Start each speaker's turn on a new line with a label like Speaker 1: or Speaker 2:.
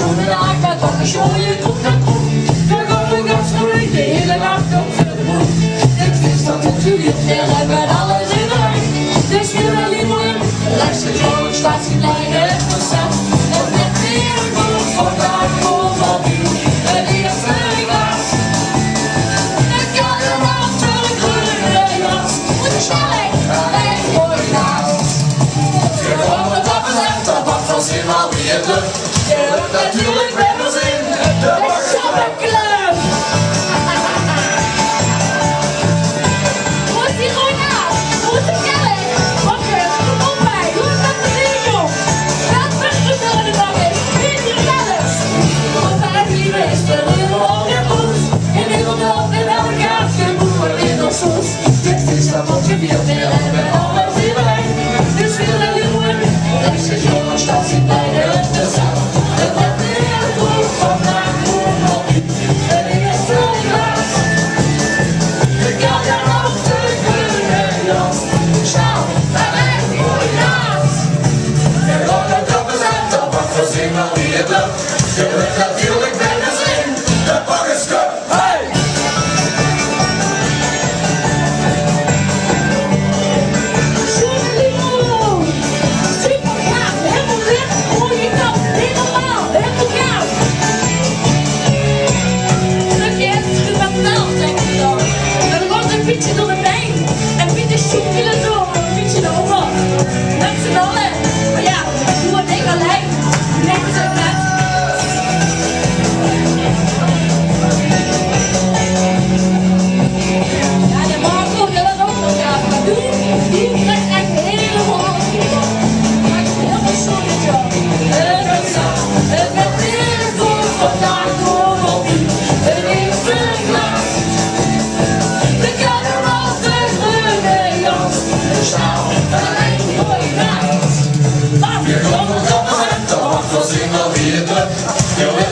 Speaker 1: schoenen aan, met wat een je komt naar kom. We gaan gas groeien, de hele nacht op de boek. Ik wist dat het jullie verder met alles in de weg. Dus weer een lieveling, rechts de George staat zijn kleine procent. En met weer een boek vandaag voor van u. En eerste glas. Ik kan er af de groene jas. Moet je snelheid, alleen voor je naast. Je hoort het afgezet, dat mag van zin al wie het lukt. Je lukt natuurlijk met ons in de Bakkersclub. Moet die gewoon naast, moet de kelly. Bakker, kom op mij, doe het met de video. Gaat vechten door de bak is, niet de kellers. Want hij lieve is de lieve op je poes. In Nederland en elke kaartje moet voor in ons soes. Dit is dat wat je wilt weer en met alles in de weg. Dus weer een lieve, rechts is jongens, dat zit bij de zaal. En met weer een boek vandaag voor op u. En eerste glas. Ik kan er nog de groene jas. Snel, alleen voor je naast. Je hoort het opgezet, dat mag voor zin al wie het lukt. Je lukt natuurlijk met de zin, de Bakkersclub. Hey! Fietsje door de pijn en Piet is zoek willen door, fietsje erover. Met z'n allen, maar ja, doe het ik alleen, neem het ook net. Ja, de Marco, dat was ook nog graag, maar die krijgt echt helemaal alles. Maakt het helemaal sorry, joh. Het werd weer voor vandaag door op u. Het eerste glas. Je komt nog op en dat mag wel zien al wie het lukt.